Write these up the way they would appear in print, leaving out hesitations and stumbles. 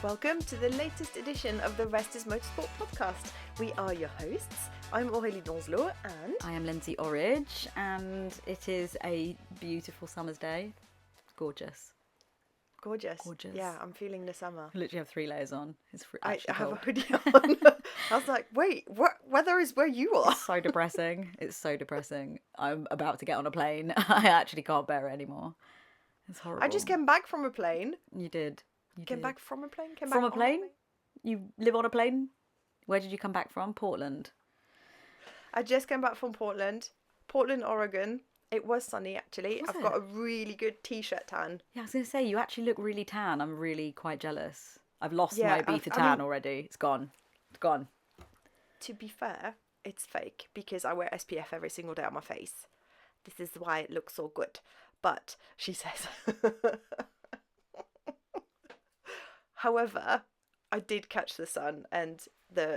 Welcome to the latest edition of the Rest is Motorsport podcast. We are your hosts. I'm Aurélie Donzelot and... I am Lindsay Orridge, and it is a beautiful summer's day. Gorgeous. Gorgeous. Yeah, I'm feeling the summer. I literally have 3 layers on. It's I actually have cold. a hoodie on. I was like, wait, what weather is where you are? It's so depressing. It's so depressing. I'm about to get on a plane. I actually can't bear it anymore. It's horrible. I just came back from a plane. You did. Came back from a plane? From a plane? You live on a plane? Where did you come back from? Portland. I just came back from Portland, Oregon. It was sunny, actually. I've got a really good t-shirt tan. Yeah, I was going to say, you actually look really tan. I'm really quite jealous. I've lost my Ibiza tan already. It's gone. It's gone. To be fair, it's fake because I wear SPF every single day on my face. This is why it looks so good. But, she says... However, I did catch the sun, and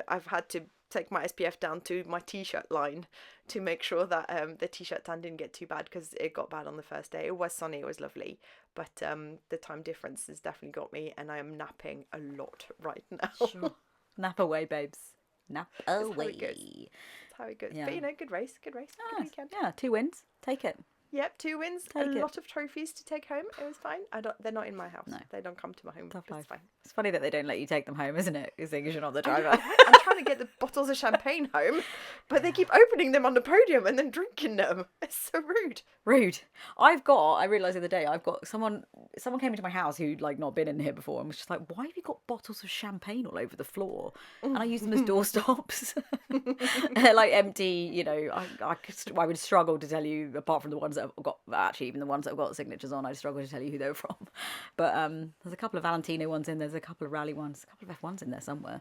I've had to take my SPF down to my t-shirt line to make sure that the t-shirt tan didn't get too bad, because it got bad on the first day. It was sunny, it was lovely, but the time difference has definitely got me, and I am napping a lot right now. Sure. Nap away, babes. Nap away. That's how it goes. Yeah. But good race. Good weekend. Yeah, 2 wins. Take it. Yep, 2 wins, lot of trophies to take home. It was fine. They're not in my house. No. They don't come to my home. It's fine. It's funny that they don't let you take them home, isn't it? Because you're not the driver. I'm trying to get the bottles of champagne home, but they keep opening them on the podium and then drinking them. It's so rude. Rude. I realised the other day, someone came into my house who'd not been in here before and was just like, why have you got bottles of champagne all over the floor? And I use them as doorstops. Empty, I would struggle to tell you, apart from the ones that I've got, actually even the ones that I've got signatures on, I'd struggle to tell you who they were from. But there's a couple of Valentino ones in, there's a couple of rally ones, a couple of F1s in there somewhere,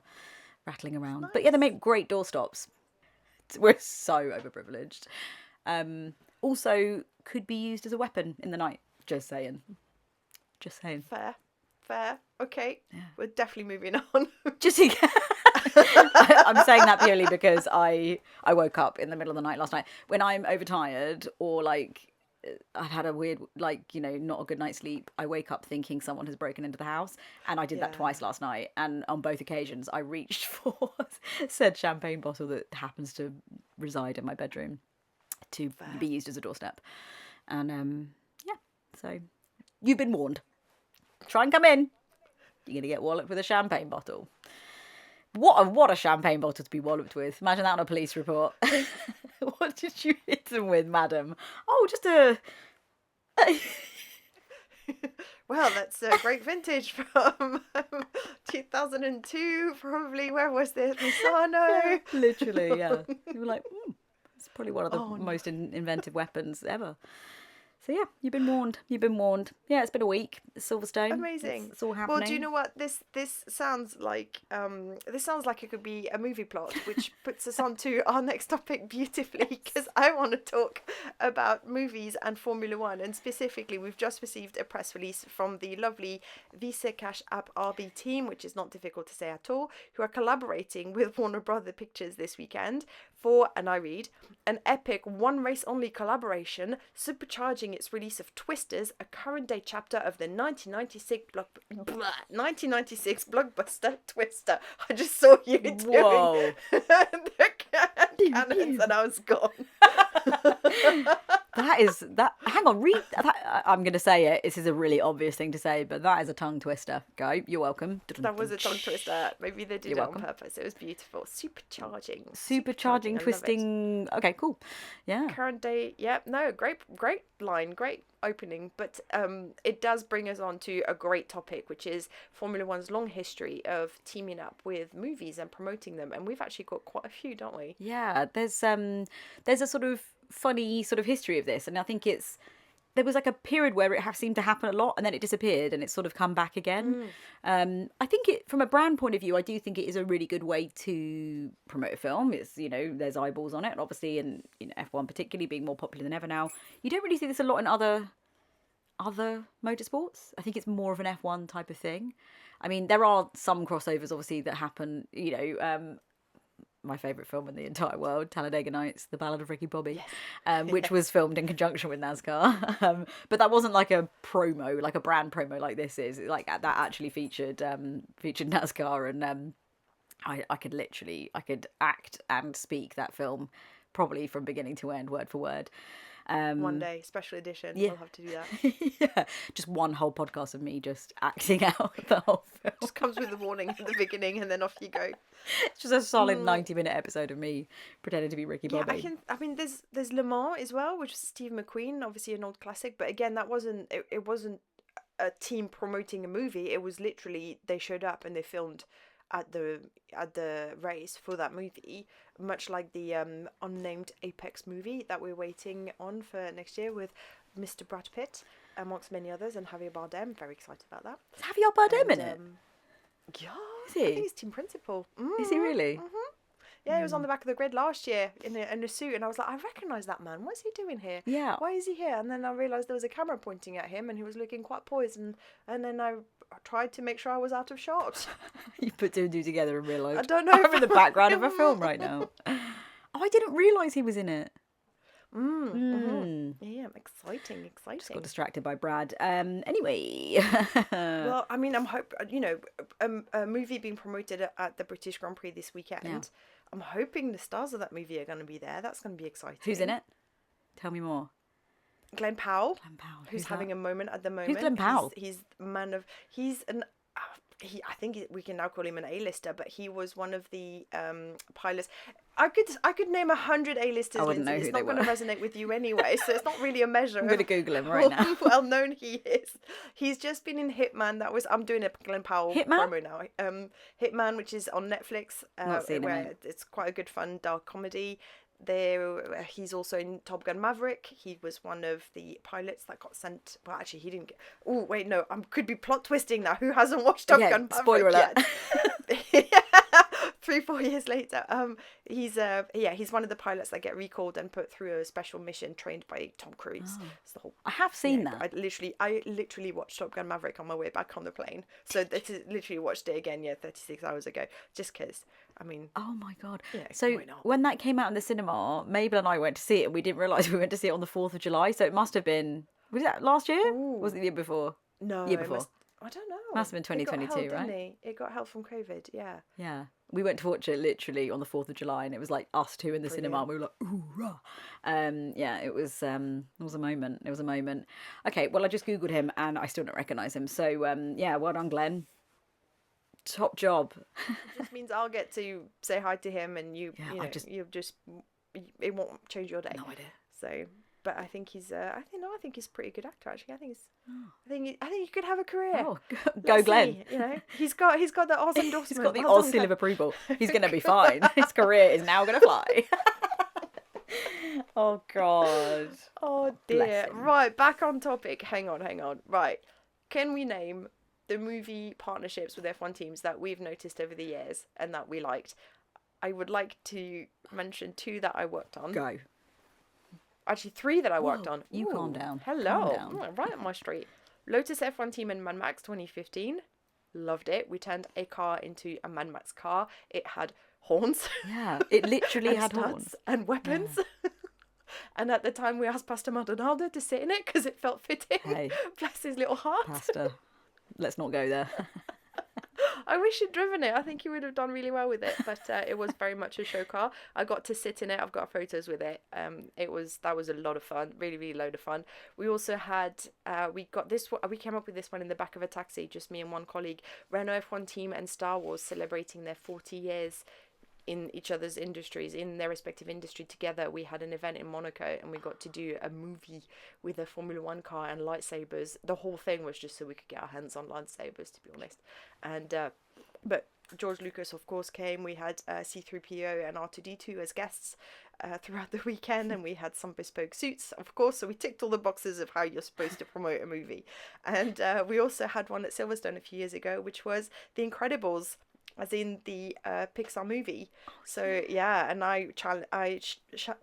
rattling around. Nice. But yeah, they make great doorstops. We're so overprivileged. Also, could be used as a weapon in the night. Just saying. Fair. Okay. Yeah. We're definitely moving on. I'm saying that purely because I woke up in the middle of the night last night. When I'm overtired or I've had a weird, not a good night's sleep, I wake up thinking someone has broken into the house. And I did that twice last night. And on both occasions, I reached for said champagne bottle that happens to reside in my bedroom to be used as a doorstep. And, so you've been warned. Try and come in. You're going to get walloped with a champagne bottle. What a champagne bottle to be walloped with. Imagine that on a police report. What did you hit them with, madam? Oh, just a... Well, that's a great vintage from 2002, probably. Where was this? Misano? Literally, yeah. You were like, it's probably one of the most inventive weapons ever. So yeah, you've been warned. Yeah, it's been a week. Silverstone. Amazing. It's all happening. Well, do you know what? This sounds like it could be a movie plot, which puts us on to our next topic beautifully, because I want to talk about movies and Formula One, and specifically, we've just received a press release from the lovely Visa Cash App RB team, which is not difficult to say at all, who are collaborating with Warner Brother Pictures this weekend for, and I read, an epic one race only collaboration, supercharging its release of Twisters, a current day chapter of the 1996 blockbuster Twister. I just saw you doing the cannons and I was gone. Hang on, read that. I'm going to say it. This is a really obvious thing to say, but that is a tongue twister. Go, you're welcome. That was a tongue twister. Maybe they did it on purpose. It was beautiful. Supercharging, twisting. Okay, cool. Yeah. Current day. Yeah, no, great line, great opening. But it does bring us on to a great topic, which is Formula One's long history of teaming up with movies and promoting them. And we've actually got quite a few, don't we? Yeah, there's a sort of funny sort of history of this, and I think there was a period where it seemed to happen a lot, and then it disappeared, and it's sort of come back again. I think from a brand point of view, I do think it is a really good way to promote a film. It's, there's eyeballs on it, obviously, and F1 particularly being more popular than ever now. You don't really see this a lot in other motorsports. I think it's more of an F1 type of thing. I mean, there are some crossovers obviously that happen, my favourite film in the entire world, Talladega Nights, The Ballad of Ricky Bobby, which was filmed in conjunction with NASCAR. But that wasn't like a promo, like a brand promo like this is. Like that actually featured NASCAR, and I could act and speak that film probably from beginning to end, word for word. One day, special edition. Yeah. We'll have to do that. Yeah, just one whole podcast of me just acting out the whole film. Just comes with the warning at the beginning, and then off you go. It's just a solid 90-minute episode of me pretending to be Ricky Yeah, Bobby. I mean, there's Le Mans as well, which is Steve McQueen, obviously an old classic. But again, that wasn't it wasn't a team promoting a movie. It was literally they showed up and they filmed at the race for that movie, much like the unnamed Apex movie that we're waiting on for next year with Mr. Brad Pitt amongst many others and Javier Bardem. Very excited about that. Is Javier Bardem in it? Yeah, Is he? I think he's team principal. Is he really? Yeah, he was on the back of the grid last year in a suit, and I was like, I recognise that man. What's he doing here? Yeah. Why is he here? And then I realised there was a camera pointing at him, and he was looking quite poised. And then I tried to make sure I was out of shot. You put two and two together and realised. I don't know. I'm in the background of a film right now. Oh, I didn't realise he was in it. Yeah, exciting. Just got distracted by Brad. Anyway. Well, I mean, I'm a movie being promoted at the British Grand Prix this weekend. Yeah. I'm hoping the stars of that movie are going to be there. That's going to be exciting. Who's in it? Tell me more. Glenn Powell. Who's having a moment at the moment. Who's Glenn Powell? He's I think we can now call him an A-lister, but he was one of the pilots. I could name 100 A-listers. I wouldn't know It's who not they going to resonate with you anyway, so it's not really a measure. I'm going to Google him right now. How well known he is. He's just been in Hitman. I'm doing a Glenn Powell promo now. Hitman, which is on Netflix. Not seen where it. It's quite a good, fun, dark comedy. He's also in Top Gun Maverick. He was one of the pilots that got sent. Well, actually, he didn't get. Oh wait, no, I could be plot twisting now. Who hasn't watched Top Gun Maverick spoiler alert. yet? 3-4 years later, he's one of the pilots that get recalled and put through a special mission trained by Tom Cruise. It's the whole. I have seen that. I literally watched Top Gun Maverick on my way back on the plane. So this is literally watched it again. 36 hours ago, just because. I mean. Oh my god! Yeah, so when that came out in the cinema, Mabel and I went to see it, and we didn't realise we went to see it on the 4th of July. So it must have been. Was that last year? Ooh. Was it the year before? No, year before. I don't know. Must have been 2022, right? It got help from COVID, yeah. Yeah. We went to watch it literally on the 4th of July, and it was like us two in the cinema, and we were like, ooh, rah. Yeah, it was a moment. It was a moment. Okay, well, I just Googled him, and I still don't recognise him. So, yeah, well done, Glenn. Top job. It just means I'll get to say hi to him, and it won't change your day. No idea. So, but I think he's I think he's a pretty good actor actually. I think he could have a career. Oh, go Glenn. See, he's got the Oz endorsement. He's got the Oz seal of approval. He's going to be fine. His career is now going to fly. Oh God. Oh dear. Right, back on topic. Hang on. Right. Can we name the movie partnerships with F1 teams that we've noticed over the years and that we liked? I would like to mention 2 that I worked on. Go. Actually, 3 that I worked on. You calm down. Hello. Calm down. Right up my street. Lotus F1 team and Mad Max 2015. Loved it. We turned a car into a Mad Max car. It had horns. Yeah, it literally had horns. And weapons. Yeah. And at the time, we asked Pastor Maldonado to sit in it because it felt fitting. Hey. Bless his little heart. Pastor, let's not go there. I wish he'd driven it. I think he would have done really well with it. But it was very much a show car. I got to sit in it. I've got photos with it. That was a lot of fun. Really, really load of fun. We also had we came up with this one in the back of a taxi, just me and one colleague. Renault F1 team and Star Wars celebrating their 40 years in each other's industries, in their respective industry together. We had an event in Monaco and we got to do a movie with a Formula One car and lightsabers. The whole thing was just so we could get our hands on lightsabers, to be honest. And but George Lucas, of course, came. We had C-3PO and R2-D2 as guests throughout the weekend, and we had some bespoke suits, of course, so we ticked all the boxes of how you're supposed to promote a movie. And we also had one at Silverstone a few years ago, which was The Incredibles, as in the Pixar movie. So yeah, and I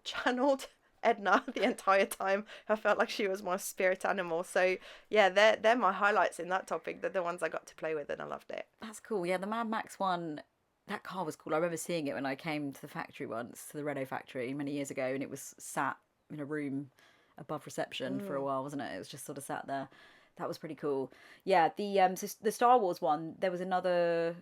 channeled Edna the entire time. I felt like she was my spirit animal. So yeah, they're my highlights in that topic. They're the ones I got to play with, and I loved it. That's cool. Yeah, the Mad Max one, that car was cool. I remember seeing it when I came to the factory once, to the Renault factory many years ago, and it was sat in a room above reception for a while, wasn't it? It was just sort of sat there. That was pretty cool. Yeah, so the Star Wars one, there was another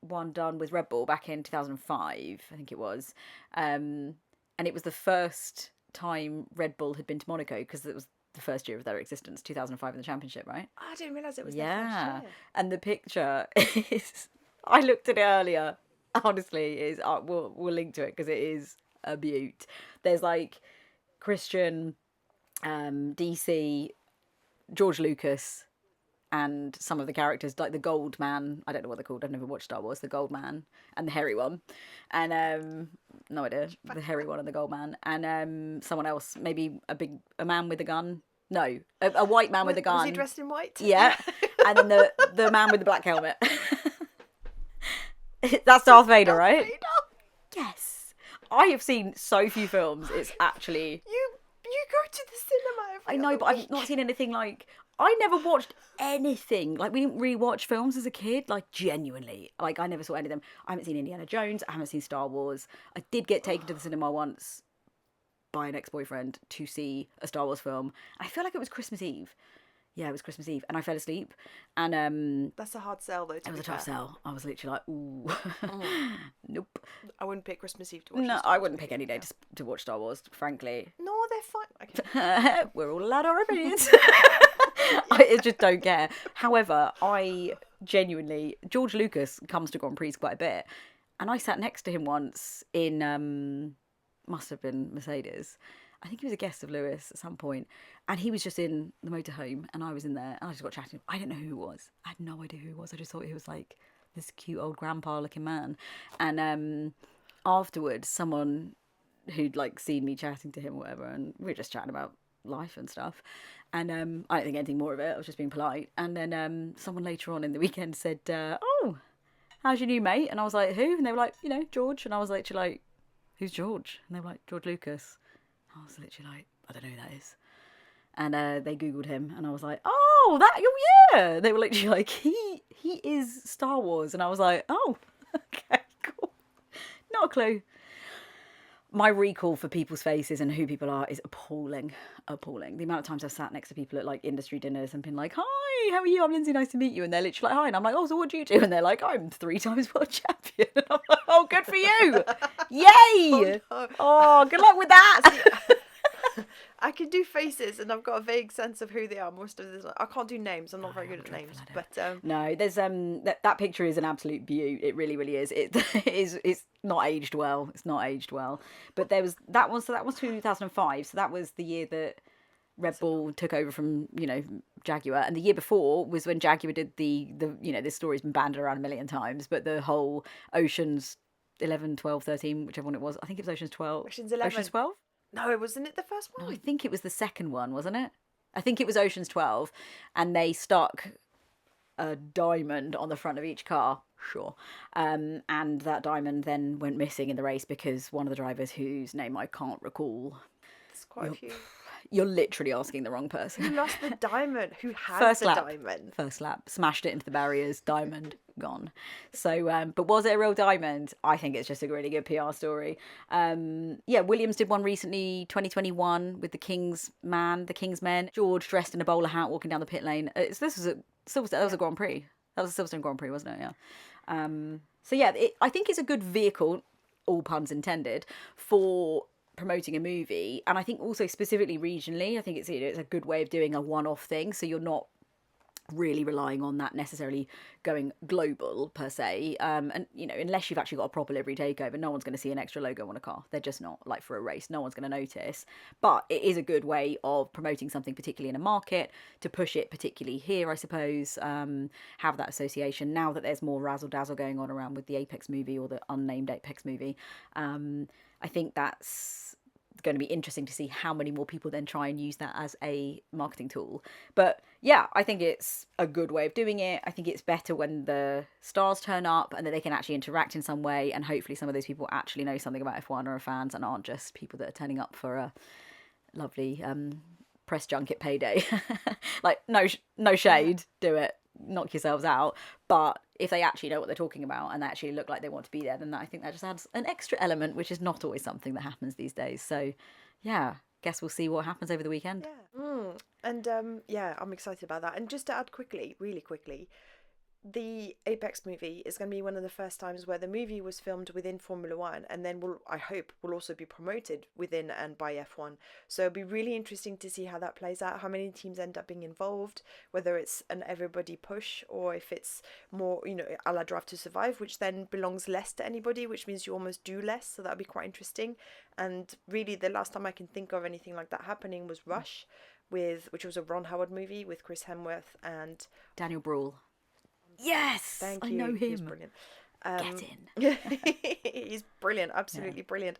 one done with Red Bull back in 2005, I think it was. And it was the first time Red Bull had been to Monaco, because it was the first year of their existence, 2005 in the championship, right? I didn't realise it was their first year. And the picture is, I looked at it earlier, honestly, is we'll link to it because it is a beaut. There's like Christian, DC, George Lucas, and some of the characters, like the Gold Man, I don't know what they're called, I've never watched Star Wars, the Gold Man and the hairy one, and no idea, the hairy one and the Gold Man, and someone else, maybe a man with a gun, no, a white man with a gun. Was he dressed in white? Yeah, and then the man with the black helmet. That's Darth Vader, right? Vader. Yes. I have seen so few films, it's actually... You go to the cinema every I know, but I've not seen anything like... I never watched anything. Like, we didn't really watch films as a kid. Like, genuinely. Like, I never saw any of them. I haven't seen Indiana Jones. I haven't seen Star Wars. I did get taken to the cinema once by an ex-boyfriend to see a Star Wars film. I feel like it was Christmas Eve. Yeah, it was Christmas Eve. And I fell asleep. And that's a hard sell, though, it was a tough sell. I was literally like, ooh. Nope. I wouldn't pick Christmas Eve to watch. No, I wouldn't pick any day to watch Star Wars, frankly. No, they're fine. Okay. We're all allowed our opinions. I just don't care. However, I genuinely... George Lucas comes to Grand Prix quite a bit. And I sat next to him once in... must have been Mercedes. I think he was a guest of Lewis at some point. And he was just in the motorhome. And I was in there. And I just got chatting. I didn't know who it was. I had no idea who it was. I just thought he was like this cute old grandpa looking man. And afterwards, someone who'd like seen me chatting to him or whatever. And we were just chatting about life and stuff. And I didn't think anything more of it. I was just being polite. And then someone later on in the weekend said, oh, how's your new mate? And I was like, who? And they were like, George. And I was literally like, who's George? And they were like, George Lucas. I was literally like, I don't know who that is. And they Googled him. And I was like, oh, yeah. They were literally like, he is Star Wars. And I was like, oh, okay, cool. Not a clue. My recall for people's faces and who people are is appalling. The amount of times I've sat next to people at like industry dinners and been like, hi, how are you? I'm Lindsay, nice to meet you. And they're literally like, hi. And I'm like, oh, so what do you do? And they're like, I'm 3-time world champion. And I'm like, oh, good for you. Yay. Oh, no. Oh, good luck with that. I can do faces and I've got a vague sense of who they are most of the time. I can't do names. I'm not very good at names. But no, there's that picture is an absolute beaut. It really, really is. It's not aged well. It's not aged well. But there was that one. So that was 2005. So that was the year that Red Bull took over from Jaguar, and the year before was when Jaguar did the this story's been banded around a million times, but the whole Oceans 11, 12, 13, whichever one it was. I think it was Oceans 12. Oceans 11. Oceans 12. No, wasn't it the first one? No, I think it was the second one, wasn't it? I think it was Ocean's 12, and they stuck a diamond on the front of each car, sure. And that diamond then went missing in the race because one of the drivers, whose name I can't recall... There's quite a few. You're literally asking the wrong person. Who lost the diamond? Who has the diamond? First lap. Smashed it into the barriers. Diamond. Gone. So, but was it a real diamond? I think it's just a really good PR story. Williams did one recently, 2021, with the King's Men. George dressed in a bowler hat walking down the pit lane. That was a Grand Prix. That was a Silverstone Grand Prix, wasn't it? Yeah. I think it's a good vehicle, all puns intended, for promoting a movie, and I think also specifically regionally, I think it's a good way of doing a one-off thing, so you're not really relying on that necessarily going global per se, and unless you've actually got a proper livery takeover, no one's going to see an extra logo on a car. They're just not, like for a race, no one's going to notice. But it is a good way of promoting something, particularly in a market, to push it particularly here, I suppose, have that association. Now that there's more razzle dazzle going on around with the Apex movie or the unnamed Apex movie, I think that's going to be interesting to see how many more people then try and use that as a marketing tool. But yeah, I think it's a good way of doing it. I think it's better when the stars turn up and that they can actually interact in some way, and hopefully some of those people actually know something about F1 or are fans and aren't just people that are turning up for a lovely press junket payday. Like, no shade, do it. knock yourselves out. But if they actually know what they're talking about and they actually look like they want to be there, then I think that just adds an extra element, which is not always something that happens these days. So yeah, guess we'll see what happens over the weekend. Yeah. And yeah, I'm excited about that. And just to add quickly, really quickly, the Apex movie is going to be one of the first times where the movie was filmed within Formula One, and then I hope will also be promoted within and by F1. So it'll be really interesting to see how that plays out, how many teams end up being involved, whether it's an everybody push or if it's more, a la Drive to Survive, which then belongs less to anybody, which means you almost do less. So that'll be quite interesting. And really, the last time I can think of anything like that happening was Rush, which was a Ron Howard movie with Chris Hemsworth and Daniel Bruhl. Yes, thank I you. know him. He's brilliant. Get in. He's brilliant, absolutely brilliant.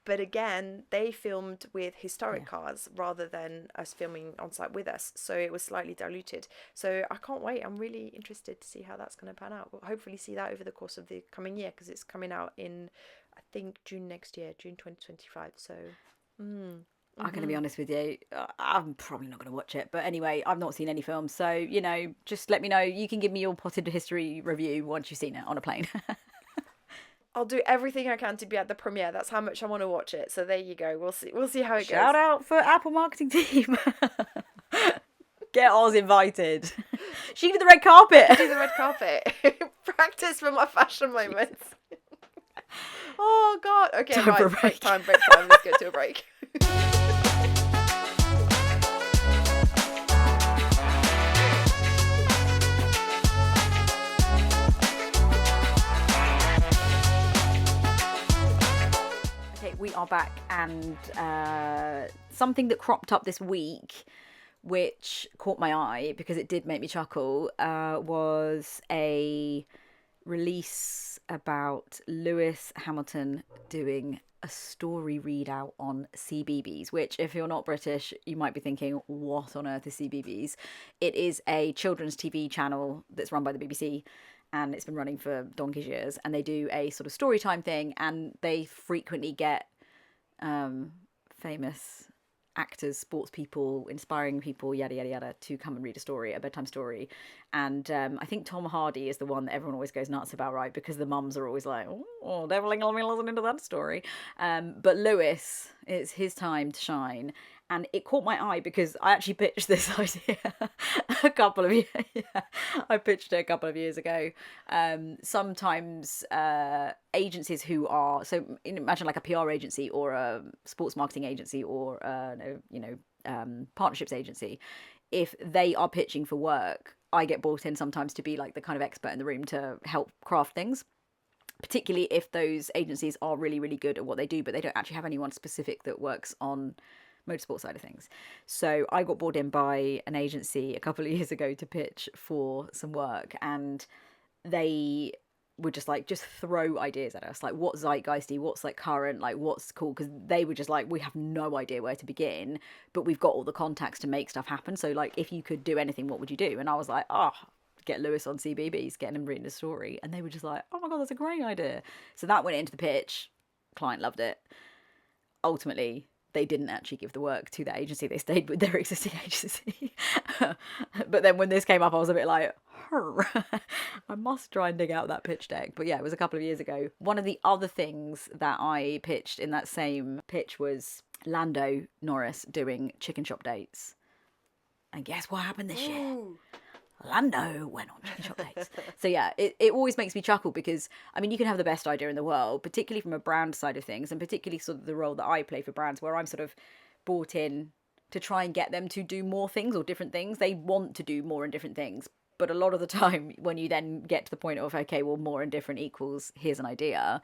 But again, they filmed with historic cars rather than us filming on site with us, so it was slightly diluted. So I can't wait. I'm really interested to see how that's going to pan out. We'll hopefully see that over the course of the coming year, because it's coming out in, I think, June next year, June 2025. So. I'm going to be honest with you, I'm probably not going to watch it. But anyway, I've not seen any films. So, just let me know. You can give me your potted history review once you've seen it on a plane. I'll do everything I can to be at the premiere. That's how much I want to watch it. So there you go. We'll see how it goes. Shout out for Apple marketing team. Get Oz invited. She do the red carpet. Do the red carpet. Practice for my fashion moments. Oh, God. Okay, Time for a break. Break time. Let's go to a break. Okay, we are back, and something that cropped up this week, which caught my eye because it did make me chuckle, was a release about Lewis Hamilton doing a story readout on CBeebies, which, if you're not British, you might be thinking, what on earth is CBeebies? It is a children's TV channel that's run by the BBC, and it's been running for donkey's years, and they do a sort of story time thing, and they frequently get famous actors, sports people, inspiring people, yada yada yada, to come and read a bedtime story. And I think Tom Hardy is the one that everyone always goes nuts about, right? Because the mums are always like, oh, definitely gonna be listening to that story. But Lewis, it's his time to shine. And it caught my eye because I actually pitched this idea a couple of years. I pitched it a couple of years ago. Sometimes agencies who are, so imagine like a PR agency or a sports marketing agency or partnerships agency. If they are pitching for work, I get brought in sometimes to be like the kind of expert in the room to help craft things. Particularly if those agencies are really, really good at what they do, but they don't actually have anyone specific that works on motorsport side of things. So I got brought in by an agency a couple of years ago to pitch for some work, and they would just throw ideas at us, like what's zeitgeisty, what's like current, like what's cool, because they were just like, we have no idea where to begin, but we've got all the contacts to make stuff happen. So like, if you could do anything, what would you do? And I was like, get Lewis on CBeebies, getting him reading the story. And they were just like, oh my God, that's a great idea. So that went into the pitch. Client loved it. Ultimately, they didn't actually give the work to that agency. They stayed with their existing agency. But then when this came up, I was a bit like, I must try and dig out that pitch deck. But yeah, it was a couple of years ago. One of the other things that I pitched in that same pitch was Lando Norris doing chicken shop dates. And guess what happened this year? Lando went on chicken shop dates. So yeah, it always makes me chuckle because, I mean, you can have the best idea in the world, particularly from a brand side of things, and particularly sort of the role that I play for brands, where I'm sort of brought in to try and get them to do more things or different things. They want to do more and different things. But a lot of the time, when you then get to the point of, okay, well, more and different equals, here's an idea,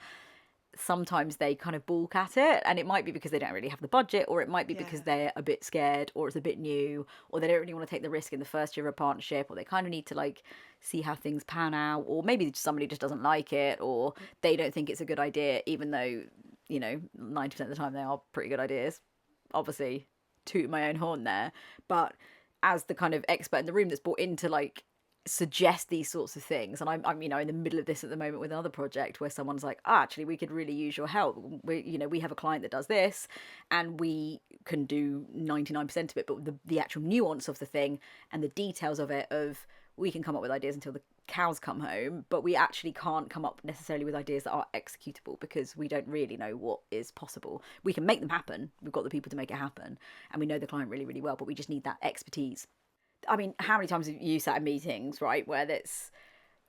sometimes they kind of balk at it, and it might be because they don't really have the budget, or it might be because they're a bit scared, or it's a bit new, or they don't really want to take the risk in the first year of a partnership, or they kind of need to like see how things pan out, or maybe somebody just doesn't like it, or they don't think it's a good idea, even though 90% of the time they are pretty good ideas. Obviously, toot my own horn there, but as the kind of expert in the room that's brought in to like suggest these sorts of things, and I'm in the middle of this at the moment with another project where someone's like, actually we could really use your help. We have a client that does this and we can do 99% of it, but the actual nuance of the thing and the details of it, of we can come up with ideas until the cows come home, but we actually can't come up necessarily with ideas that are executable because we don't really know what is possible. We can make them happen. We've got the people to make it happen, and we know the client really, really well, but we just need that expertise. I mean, how many times have you sat in meetings, right, where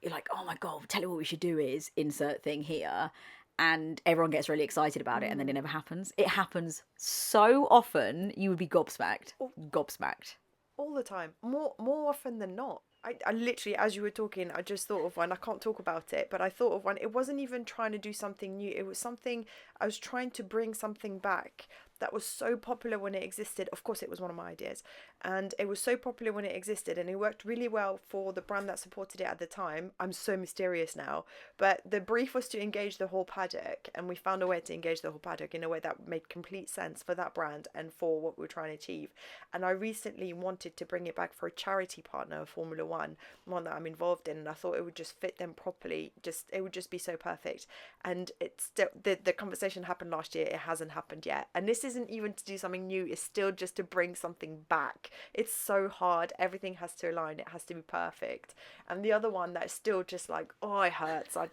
you're like, oh my God, tell you what we should do is insert thing here. And everyone gets really excited about it, and then it never happens. It happens so often, you would be gobsmacked. Gobsmacked. All the time, more often than not. I literally, as you were talking, I just thought of one. I can't talk about it, but I thought of one. It wasn't even trying to do something new. It was something, I was trying to bring something back that was so popular when it existed. Of course, it was one of my ideas, and it was so popular when it existed, and it worked really well for the brand that supported it at the time. I'm so mysterious now, but the brief was to engage the whole paddock, and we found a way to engage the whole paddock in a way that made complete sense for that brand and for what we were trying to achieve. And I recently wanted to bring it back for a charity partner of Formula One that I'm involved in, and I thought it would just fit them properly. It would just be so perfect. And it's still, the conversation happened last year. It hasn't happened yet, and this isn't even to do something new. It's still just to bring something back. It's so hard. Everything has to align. It has to be perfect. And the other one that's still just like, oh, it hurts. I'm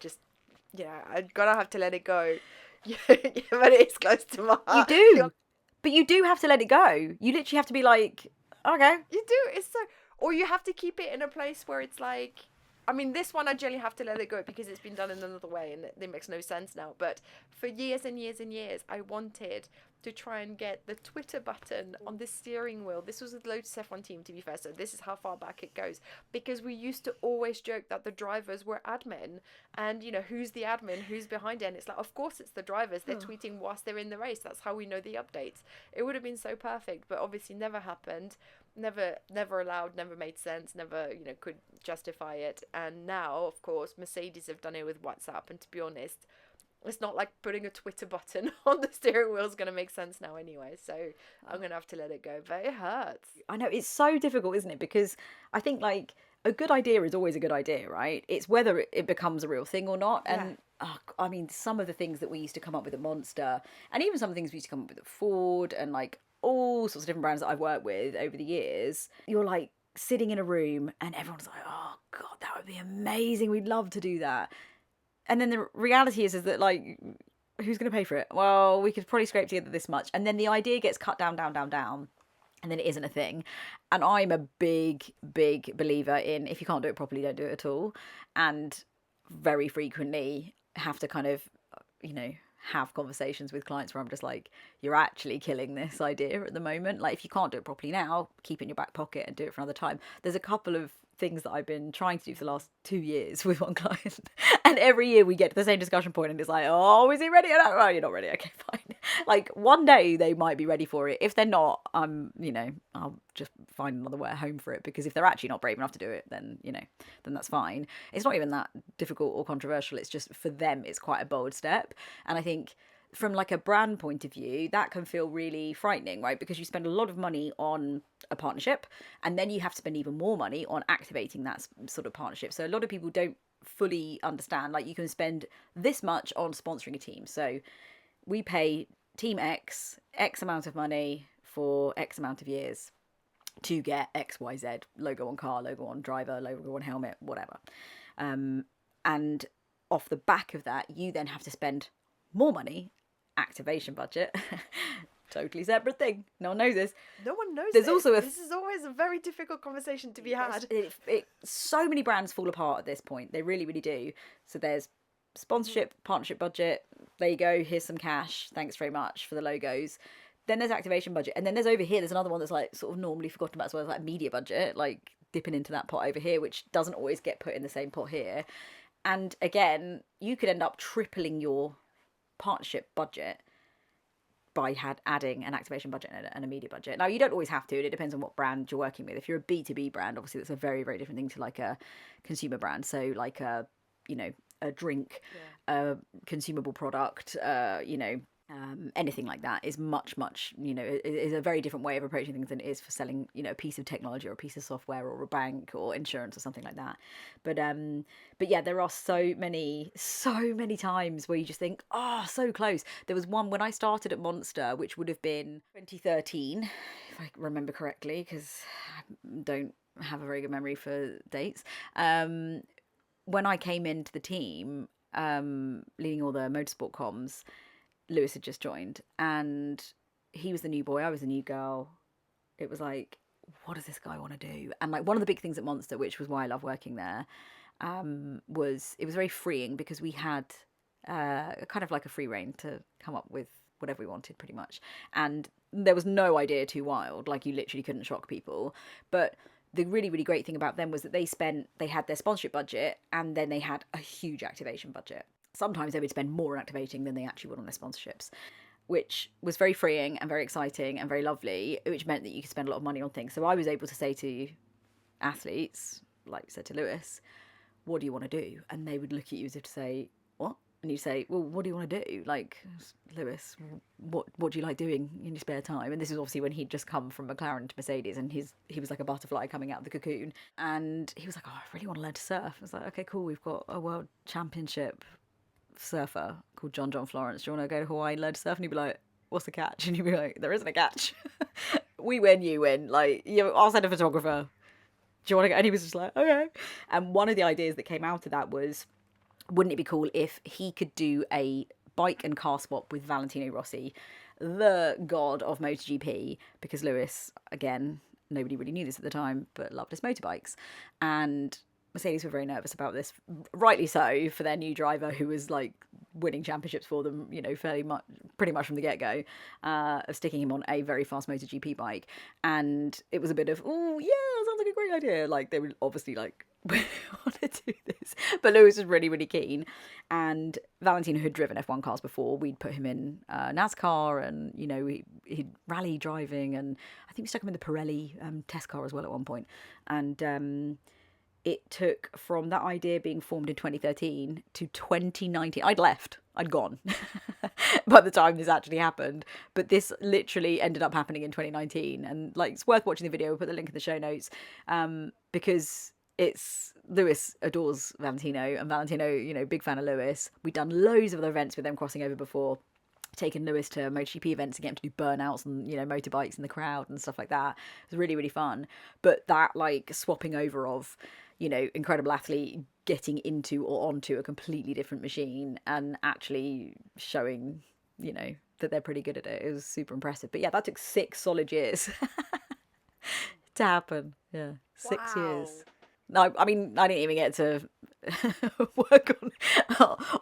gonna have to let it go. Yeah, but it's close to my heart. You do, but you do have to let it go. You literally have to be like, okay. You do. It's so, or you have to keep it in a place where it's like, I mean, this one I generally have to let it go because it's been done in another way and it makes no sense now. But for years and years and years, I wanted to try and get the Twitter button on the steering wheel. This was the Lotus F1 team, to be fair, so this is how far back it goes. Because we used to always joke that the drivers were admin, and who's the admin, who's behind it, and it's like, of course it's the drivers. They're tweeting whilst they're in the race. That's how we know the updates. It would have been so perfect, but obviously never happened. Never allowed, never made sense, never could justify it. And now, of course, Mercedes have done it with WhatsApp, and to be honest, it's not like putting a Twitter button on the steering wheel is going to make sense now anyway. So I'm going to have to let it go, but it hurts. I know, it's so difficult, isn't it? Because I think like a good idea is always a good idea, right? It's whether it becomes a real thing or not. And I mean, some of the things that we used to come up with at Monster, and even some things we used to come up with at Ford, and like all sorts of different brands that I've worked with over the years, you're like sitting in a room and everyone's like, oh God, that would be amazing. We'd love to do that. And then the reality is that like, who's going to pay for it? Well, we could probably scrape together this much. And then the idea gets cut down. And then it isn't a thing. And I'm a big believer in, if you can't do it properly, don't do it at all. And very frequently have to kind of, have conversations with clients where I'm just like, you're actually killing this idea at the moment. Like, if you can't do it properly now, keep it in your back pocket and do it for another time. There's a couple of things that I've been trying to do for the last 2 years with one client, and every year we get to the same discussion point and it's like, oh, is he ready? Oh, you're not ready. Okay, fine. Like, one day they might be ready for it. If they're not, I'll just find another way home for it, because if they're actually not brave enough to do it, then then that's fine. It's not even that difficult or controversial. It's just, for them, it's quite a bold step. And I think from like a brand point of view, that can feel really frightening, right? Because you spend a lot of money on a partnership, and then you have to spend even more money on activating that sort of partnership. So a lot of people don't fully understand, like, you can spend this much on sponsoring a team. So we pay team X amount of money for X amount of years to get XYZ, logo on car, logo on driver, logo on helmet, whatever. And off the back of that, you then have to spend more money, activation budget, totally separate thing. No one knows this. No one knows There's this. Also this is always a very difficult conversation to be had. So many brands fall apart at this point. They really, really do. So there's sponsorship, partnership budget. There you go. Here's some cash. Thanks very much for the logos. Then there's activation budget. And then there's another one that's like sort of normally forgotten about as well, like media budget, like dipping into that pot over here, which doesn't always get put in the same pot here. And again, you could end up tripling your partnership budget by adding an activation budget and a media budget. Now, you don't always have to. It depends on what brand you're working with. If you're a B2B brand, obviously that's a very, very different thing to like a consumer brand. So like a drink, a consumable product, anything like that is much, is a very different way of approaching things than it is for selling, a piece of technology or a piece of software or a bank or insurance or something like that. But yeah, there are so many times where you just think, oh, so close. There was one when I started at Monster, which would have been 2013, if I remember correctly, because I don't have a very good memory for dates. When I came into the team, leading all the motorsport comms, Lewis had just joined, and he was the new boy, I was the new girl. It was like, what does this guy want to do? And like, one of the big things at Monster, which was why I love working there, was it was very freeing because we had kind of like a free rein to come up with whatever we wanted, pretty much. And there was no idea too wild. Like, you literally couldn't shock people. But the really, really great thing about them was that they had their sponsorship budget, and then they had a huge activation budget. Sometimes they would spend more on activating than they actually would on their sponsorships, which was very freeing and very exciting and very lovely, which meant that you could spend a lot of money on things. So I was able to say to athletes, like you said to Lewis, what do you want to do? And they would look at you as if to say, what? And you say, well, what do you want to do? Like, Lewis, what do you like doing in your spare time? And this is obviously when he'd just come from McLaren to Mercedes, and he was like a butterfly coming out of the cocoon. And he was like, oh, I really want to learn to surf. I was like, okay, cool. We've got a world championship surfer called John Florence. Do you want to go to Hawaii and learn to surf? And he'd be like, what's the catch? And you'd be like, there isn't a catch. We win, you win. Like, I'll send a photographer. Do you want to go? And he was just like, okay. And one of the ideas that came out of that was, wouldn't it be cool if he could do a bike and car swap with Valentino Rossi, the god of MotoGP? Because Lewis, again, nobody really knew this at the time, but loved his motorbikes. And Mercedes were very nervous about this, rightly so, for their new driver who was like winning championships for them, pretty much from the get-go, of sticking him on a very fast MotoGP bike. And it was a bit of, oh yeah, sounds like a great idea. Like, they were obviously like, we want to do this, but Lewis was really, really keen. And Valentino had driven F1 cars before. We'd put him in NASCAR, and he'd rally driving, and I think we stuck him in the Pirelli test car as well at one point. And it took from that idea being formed in 2013 to 2019. I'd gone by the time this actually happened, but this literally ended up happening in 2019. And like, it's worth watching the video. We'll put the link in the show notes, because Lewis adores Valentino, and Valentino, big fan of Lewis. We'd done loads of other events with them crossing over before, taken Lewis to MotoGP events to get him to do burnouts and motorbikes in the crowd and stuff like that. It was really, really fun. But that like swapping over of incredible athlete getting into or onto a completely different machine and actually showing that they're pretty good at it, it was super impressive. But yeah, that took 6 solid years to happen. Yeah, 6 years. No, I mean, I didn't even get to work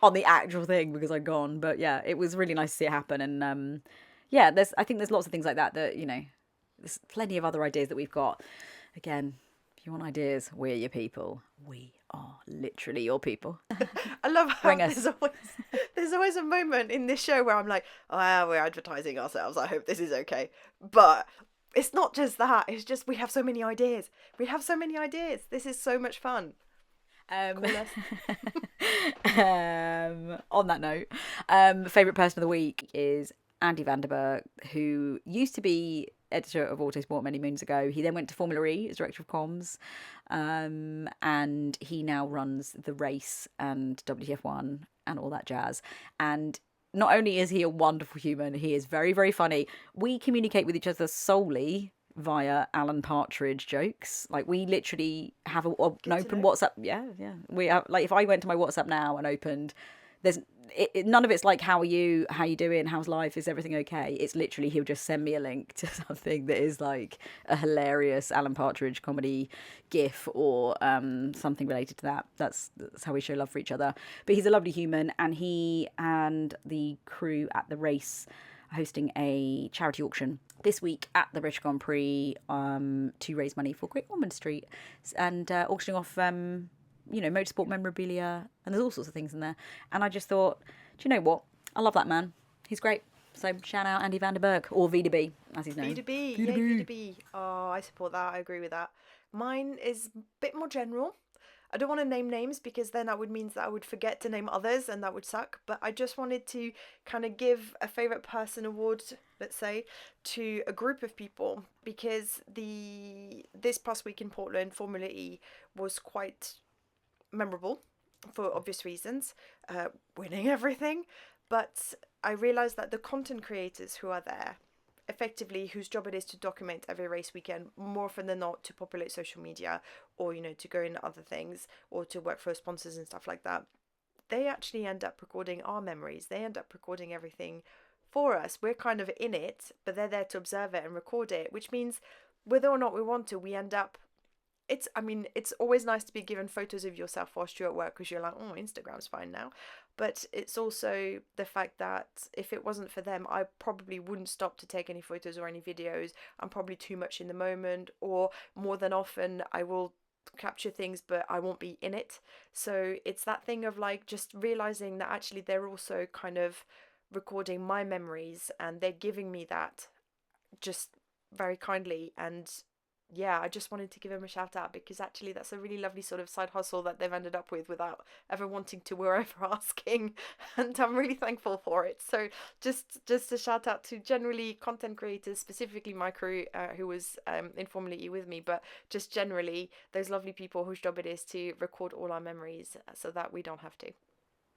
on the actual thing because I'd gone. But yeah, it was really nice to see it happen. And yeah, I think there's lots of things like that there's plenty of other ideas that we've got. Again, if you want ideas, we're your people. We are literally your people. I love how there's always a moment in this show where I'm like, oh, we're advertising ourselves. I hope this is okay. But it's not just that. It's just we have so many ideas. This is so much fun. On that note, favourite person of the week is Andy Vanderberg, who used to be editor of Autosport many moons ago. He then went to Formula E as director of comms, and he now runs the race and WTF1 and all that jazz. And not only is he a wonderful human, he is very, very funny. We communicate with each other solely via Alan Partridge jokes. Like, we literally have an open WhatsApp. Yeah. We have, like, if I went to my WhatsApp now and opened, there's none of it's like, how are you doing, how's life, is everything okay? It's literally, he'll just send me a link to something that is like a hilarious Alan Partridge comedy gif or something related to that. That's how we show love for each other. But he's a lovely human, and he and the crew at the race are hosting a charity auction this week at the British Grand Prix to raise money for Great Ormond Street, and auctioning off motorsport memorabilia, and there's all sorts of things in there. And I just thought, do you know what? I love that man. He's great. So shout out Andy Vanderberg, or V2B, as he's known. V2B, yeah, V2B. Oh, I support that. I agree with that. Mine is a bit more general. I don't want to name names because then that would mean that I would forget to name others, and that would suck. But I just wanted to kind of give a favourite person award, let's say, to a group of people, because this past week in Portland, Formula E was quite memorable for obvious reasons, winning everything. But I realised that the content creators who are there, effectively whose job it is to document every race weekend, more often than not to populate social media, or to go in other things, or to work for sponsors and stuff like that, they actually end up recording our memories. They end up recording everything for us. We're kind of in it, but they're there to observe it and record it, which means whether or not we want to, we end up, it's always nice to be given photos of yourself whilst you're at work, because you're like, oh, Instagram's fine now. But it's also the fact that if it wasn't for them, I probably wouldn't stop to take any photos or any videos. I'm probably too much in the moment, or more than often I will capture things but I won't be in it. So it's that thing of like just realizing that actually they're also kind of recording my memories, and they're giving me that just very kindly. And yeah, I just wanted to give him a shout out, because actually that's a really lovely sort of side hustle that they've ended up with without ever wanting to or ever asking, and I'm really thankful for it. So just a shout out to generally content creators, specifically my crew who was in Formula E with me, but just generally those lovely people whose job it is to record all our memories so that we don't have to.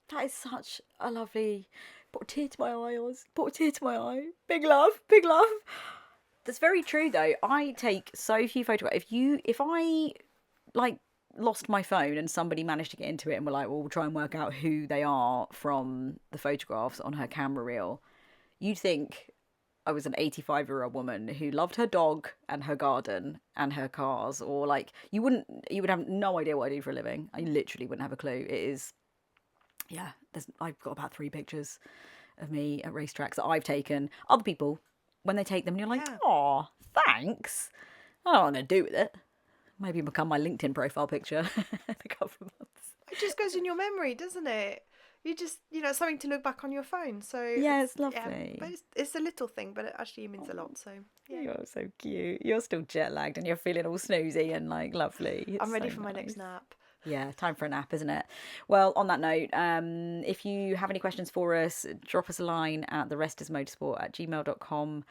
That is such a lovely... Put a tear to my eye, Oz. Put a tear to my eye. Big love, big love. That's very true, though. I take so few photographs. If I like lost my phone and somebody managed to get into it and were like, well, we'll try and work out who they are from the photographs on her camera reel, you'd think I was an 85-year-old woman who loved her dog and her garden and her cars, or like you would have no idea what I do for a living. I literally wouldn't have a clue. It is, yeah. I've got about 3 pictures of me at racetracks that I've taken. Other people, when they take them, you're like, oh, thanks. I don't know what I'm going to do with it. Maybe become my LinkedIn profile picture in a couple of months. It just goes in your memory, doesn't it? You just, something to look back on your phone. So yeah, it's lovely. Yeah, but it's a little thing, but it actually means a lot. So yeah. You're so cute. You're still jet lagged and you're feeling all snoozy and like lovely. I'm ready for my next nap. Yeah, time for a nap, isn't it? Well, on that note, if you have any questions for us, drop us a line at therestismotorsport@gmail.com.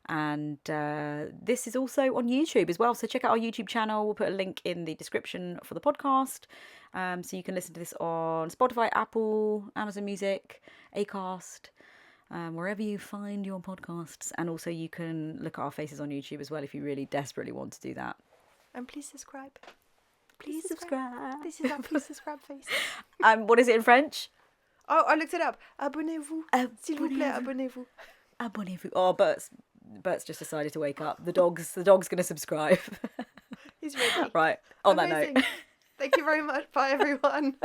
And this is also on YouTube as well. So check out our YouTube channel. We'll put a link in the description for the podcast. So you can listen to this on Spotify, Apple, Amazon Music, Acast, wherever you find your podcasts. And also you can look at our faces on YouTube as well if you really desperately want to do that. And please subscribe. Please subscribe. This is our please subscribe face. What is it in French? Oh, I looked it up. Abonnez-vous. S'il vous plaît, abonnez-vous. Abonnez-vous. Oh, Bert's just decided to wake up. The dog's going to subscribe. He's ready. Right. On Amazing. that note. Thank you very much. Bye, everyone.